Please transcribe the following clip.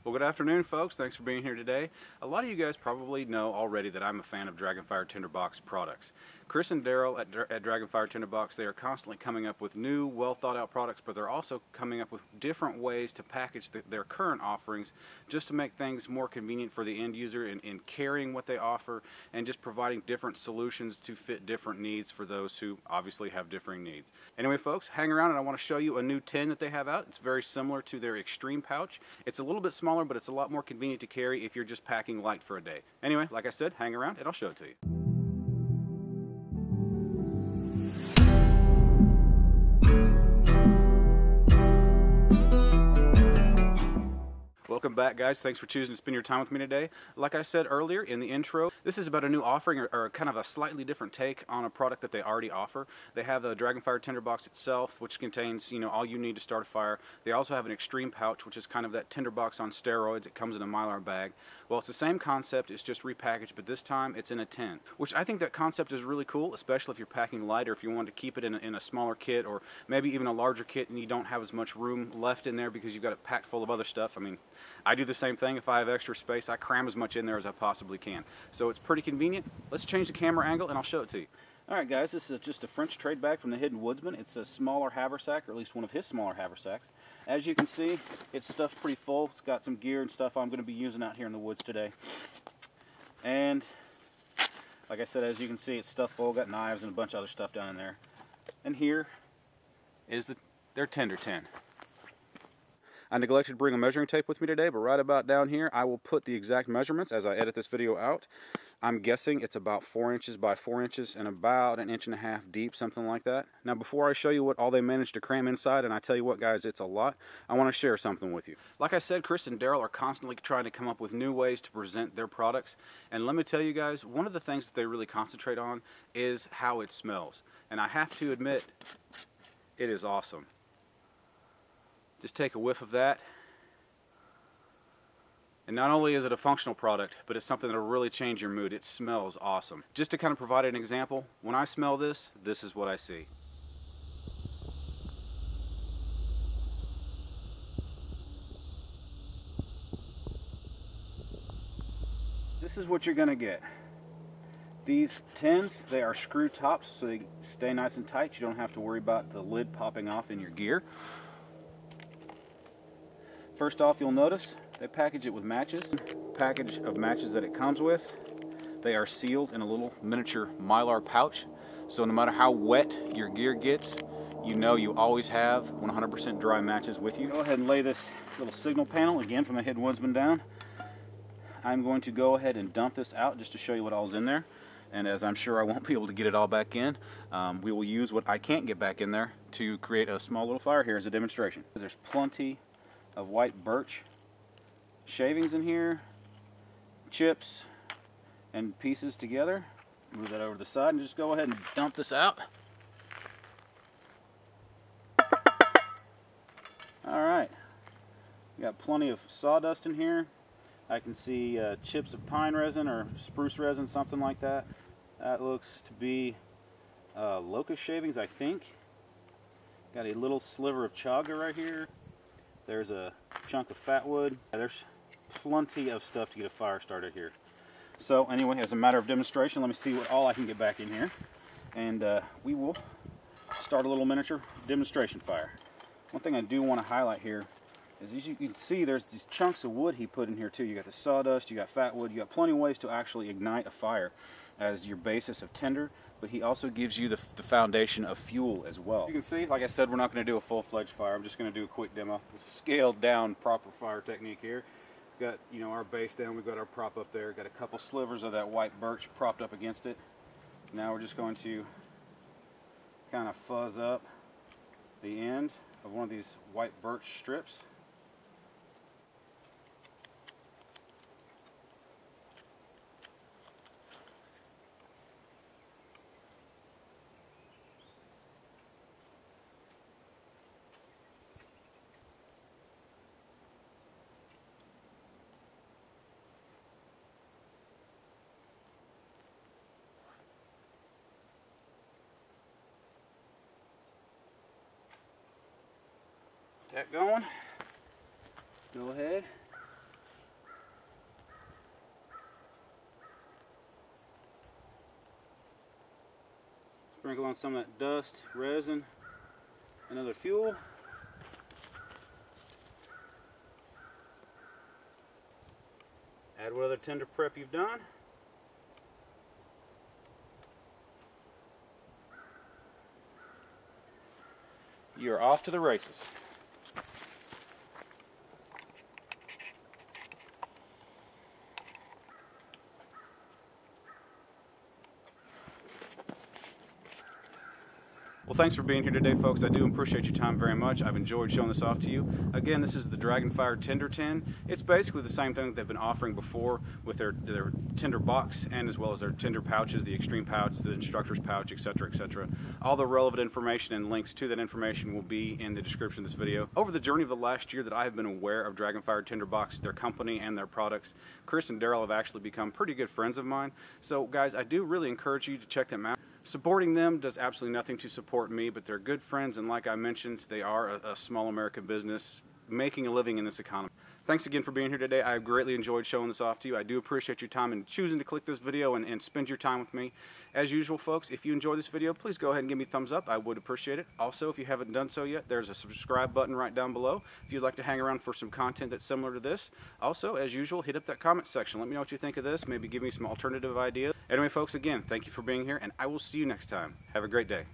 Well, good afternoon, folks. Thanks for being here today. A lot of you guys probably know already that I'm a fan of Dragon Fire Tinderbox products. Chris and Daryl at Dragon Fire Tinderbox, they are constantly coming up with new, well thought out products, but they're also coming up with different ways to package their current offerings just to make things more convenient for the end user in carrying what they offer and just providing different solutions to fit different needs for those who obviously have differing needs. Anyway, folks, hang around and I want to show you a new tin that they have out. It's very similar to their Extreme Pouch. It's a little bit smaller, but it's a lot more convenient to carry if you're just packing light for a day. Anyway, like I said, hang around and I'll show it to you. Welcome back, guys. Thanks for choosing to spend your time with me today. Like I said earlier in the intro, this is about a new offering or kind of a slightly different take on a product that they already offer. They have the Dragon Fire Tinderbox itself, which contains, all you need to start a fire. They also have an Extreme Pouch, which is kind of that Tinderbox on steroids. It comes in a Mylar bag. Well, it's the same concept, it's just repackaged, but this time it's in a tin, which I think that concept is really cool, especially if you're packing light or if you want to keep it in a smaller kit or maybe even a larger kit and you don't have as much room left in there because you've got it packed full of other stuff. I mean, I do the same thing. If I have extra space, I cram as much in there as I possibly can. So it's pretty convenient. Let's change the camera angle and I'll show it to you. Alright guys, this is just a French trade bag from the hidden Woodsman. It's a smaller haversack, or at least one of his smaller haversacks. As you can see, it's stuffed pretty full. It's got some gear and stuff I'm going to be using out here in the woods today. And like I said, as you can see, it's stuffed full. Got knives and a bunch of other stuff down in there. And here is their Tinder tin. I neglected to bring a measuring tape with me today, but right about down here I will put the exact measurements as I edit this video out. I'm guessing it's about 4 inches by 4 inches and about 1.5 inches deep, something like that. Now before I show you what all they managed to cram inside, and I tell you what guys, it's a lot, I want to share something with you. Like I said, Chris and Daryl are constantly trying to come up with new ways to present their products, and let me tell you guys, one of the things that they really concentrate on is how it smells. And I have to admit, it is awesome. Just take a whiff of that. And not only is it a functional product, but it's something that will really change your mood. It smells awesome. Just to kind of provide an example, when I smell this, this is what I see. This is what you're going to get. These tins, they are screw tops, so they stay nice and tight. You don't have to worry about the lid popping off in your gear. First off, you'll notice they package it with matches. Package of matches that it comes with, they are sealed in a little miniature Mylar pouch. So no matter how wet your gear gets, you always have 100% dry matches with you. Go ahead and lay this little signal panel, again from the hidden Woodsman, down. I'm going to go ahead and dump this out just to show you what all's in there. And as I'm sure I won't be able to get it all back in, we will use what I can't get back in there to create a small little fire here as a demonstration. There's plenty of white birch shavings in here, chips and pieces together. Move that over to the side and just go ahead and dump this out. Alright, we got plenty of sawdust in here. I can see chips of pine resin or spruce resin, something like that. That looks to be locust shavings, I think. Got a little sliver of chaga right here. There's a chunk of fat wood. There's plenty of stuff to get a fire started here. So anyway, as a matter of demonstration, let me see what all I can get back in here. And we will start a little miniature demonstration fire. One thing I do want to highlight here is, as you can see, there's these chunks of wood he put in here too. You got the sawdust, you got fat wood, you got plenty of ways to actually ignite a fire as your basis of tinder, but he also gives you the foundation of fuel as well. You can see, like I said, we're not going to do a full-fledged fire. I'm just going to do a quick demo. It's a scaled down proper fire technique here. We've got, our base down, we've got our prop up there, got a couple slivers of that white birch propped up against it. Now we're just going to kind of fuzz up the end of one of these white birch strips. That going. Go ahead, Sprinkle on some of that dust, resin, another fuel. Add what other tinder prep you've done. You're off to the races. Well, thanks for being here today, folks. I do appreciate your time very much. I've enjoyed showing this off to you. Again, this is the Dragon Fire Tinder Tin. It's basically the same thing that they've been offering before with their Tinder box and as well as their Tinder pouches, the Extreme Pouch, the Instructor's Pouch, etc., etc. All the relevant information and links to that information will be in the description of this video. Over the journey of the last year that I have been aware of Dragon Fire Tinderbox, their company and their products, Chris and Daryl have actually become pretty good friends of mine. So, guys, I do really encourage you to check them out. Supporting them does absolutely nothing to support me, but they're good friends, and like I mentioned, they are a small American business making a living in this economy. Thanks again for being here today. I greatly enjoyed showing this off to you. I do appreciate your time and choosing to click this video and spend your time with me. As usual, folks, if you enjoyed this video, please go ahead and give me a thumbs up. I would appreciate it. Also, if you haven't done so yet, there's a subscribe button right down below if you'd like to hang around for some content that's similar to this. Also, as usual, hit up that comment section. Let me know what you think of this. Maybe give me some alternative ideas. Anyway, folks, again, thank you for being here, and I will see you next time. Have a great day.